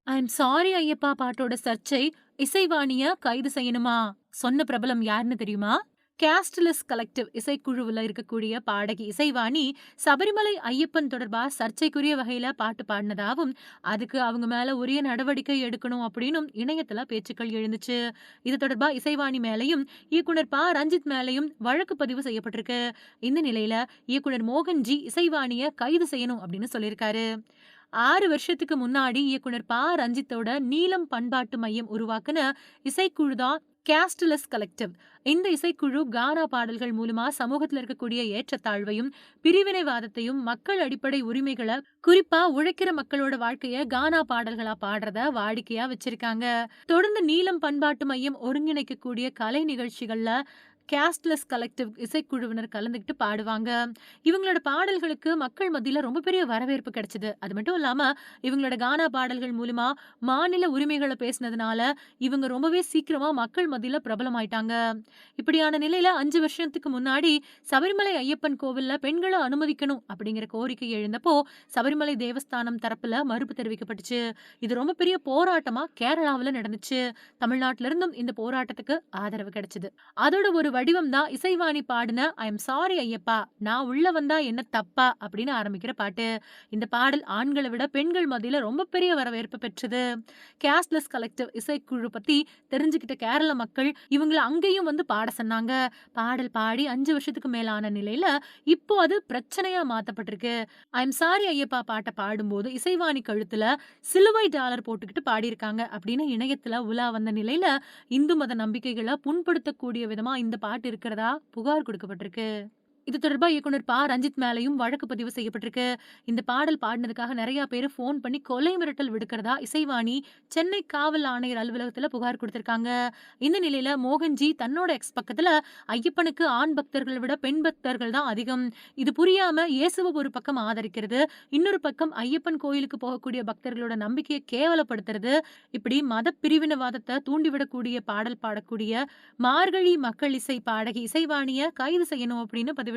I am sorry Ayyappa பாட்டோட சர்ச்சை இசைவாணிய கைது செய்யணுமா? சொன்ன பிரபலம் யாருன்னு தெரியுமா? கேஸ்ட்லெஸ் கலெக்டிவ் இசைக்குழுவுல இருக்கக்கூடிய பாடகி இசைவாணி சபரிமலை ஐயப்பன் தொடர்பா சர்ச்சைக்குரிய வகையில பாட்டு பாடினதாவும், அதுக்கு அவங்க மேல உரிய நடவடிக்கை எடுக்கணும் அப்படின்னும் இணையத்துல பேச்சுக்கள் எழுந்துச்சு. இது தொடர்பா இசைவாணி மேலயும், இயக்குனர் ரஞ்சித் மேலயும் வழக்கு பதிவு செய்யப்பட்டிருக்கு. இந்த நிலையில இயக்குனர் மோகன்ஜி இசைவாணிய கைது செய்யணும் அப்படின்னு சொல்லியிருக்காரு. 6 வருஷத்துக்கு முன்னாடி இயக்குனர் ரஞ்சித்தோட நீலம் பண்பாட்டு மையம் உருவாக்குன இசைக்குழு தான் கேஸ்ட்லெஸ் கலெக்டிவ். இந்த இசைக்குழு கானா பாடல்கள் மூலமா சமூகத்துல இருக்கக்கூடிய ஏற்றத்தாழ்வையும், பிரிவினைவாதத்தையும், மக்கள் அடிப்படை உரிமைகளை, குறிப்பா உழைக்கிற மக்களோட வாழ்க்கைய கானா பாடல்களா பாடுறத வாடிக்கையா வச்சிருக்காங்க. தொடர்ந்து நீலம் பண்பாட்டு மையம் ஒருங்கிணைக்கக்கூடிய கலை நிகழ்ச்சிகள்ல கேஸ்ட்லெஸ் கலெக்டிவ் இசைக்குழுவினர் கலந்துக்கிட்டு பாடுவாங்க. இவங்களோட பாடல்களுக்கு மக்கள் மத்தியில ரொம்ப பெரிய வரவேற்பு கிடைச்சது. அது மட்டும் இல்லாம இவங்களோட கானா பாடல்கள் மூலமா மாநில உரிமைகளை பேசினதுனால இவங்க ரொம்பவே சீக்கிரமா மக்கள் மத்தியில பிரபலமாயிட்டாங்க. இப்படியான நிலையில 5 வருஷத்துக்கு முன்னாடி சபரிமலை ஐயப்பன் கோவில்ல பெண்களை அனுமதிக்கணும் அப்படிங்கிற கோரிக்கை எழுந்தப்போ சபரிமலை தேவஸ்தானம் தரப்புல மறுப்பு தெரிவிக்கப்பட்டுச்சு. இது ரொம்ப பெரிய போராட்டமா கேரளாவுல நடந்துச்சு. தமிழ்நாட்டில இருந்தும் இந்த போராட்டத்துக்கு ஆதரவு கிடைச்சது. அதோட ஒரு வடிவம் தான் இசைவாணி பாடின ஐ எம் சாரி ஐயப்பா, நான் உள்ள வந்தா என்ன தப்பா அப்படின்னு ஆரம்பிக்கிற பாட்டு. இந்த பாடல் ஆண்களை விட பெண்கள் மத்தியில ரொம்ப பெரிய வரவேற்பு பெற்றது. கேஸ்ட்லெஸ் கலெக்டிவ் இசைக்குழு பத்தி தெரிஞ்சுக்கிட்ட கேரள மக்கள் இவங்கள அங்கேயும் வந்து பாட சொன்னாங்க. பாடல் பாடி 5 வருஷத்துக்கு மேலான நிலையில இப்போ அது பிரச்சனையா மாத்தப்பட்டிருக்கு. ஐ எம் சாரி ஐயப்பா பாட்டை பாடும்போது இசைவாணி கழுத்துல சிலுவை டாலர் போட்டுக்கிட்டு பாடியிருக்காங்க அப்படின்னு இணையத்துல உலா வந்த நிலையில இந்து மத நம்பிக்கைகளை புண்படுத்தக்கூடிய விதமா இந்த பாட்டு இருக்கிறதா புகார் கொடுக்கப்பட்டிருக்கு. இது தொடர்பா இயக்குனர் ரஞ்சித் மேலயும் வழக்கு பதிவு செய்யப்பட்டிருக்கு. இந்த பாடல் பாடினதுக்காக நிறைய பேரு ஃபோன் பண்ணி கொலை மிரட்டல் விடுக்கிறதா இசைவாணி சென்னை காவல் ஆணையர் அலுவலகத்துல புகார் கொடுத்திருக்காங்க. இந்த நிலையில மோகன்ஜி தன்னோட எக்ஸ் பக்கத்துல ஐயப்பனுக்கு ஆண் பக்தர்களை விட பெண் பக்தர்கள் தான் அதிகம். இது புரியாம இயேசுவை ஒரு பக்கம் ஆதரிக்கிறது, இன்னொரு பக்கம் ஐயப்பன் கோயிலுக்கு போகக்கூடிய பக்தர்களோட நம்பிக்கையை கேவலப்படுத்துறது, இப்படி மத பிரிவினவாதத்தை தூண்டிவிடக்கூடிய பாடல் பாடக்கூடிய மார்கழி மக்கள் இசை பாடகி இசைவாணிய கைது செய்யணும் அப்படின்னு பதிவிட்டிருக்காரு.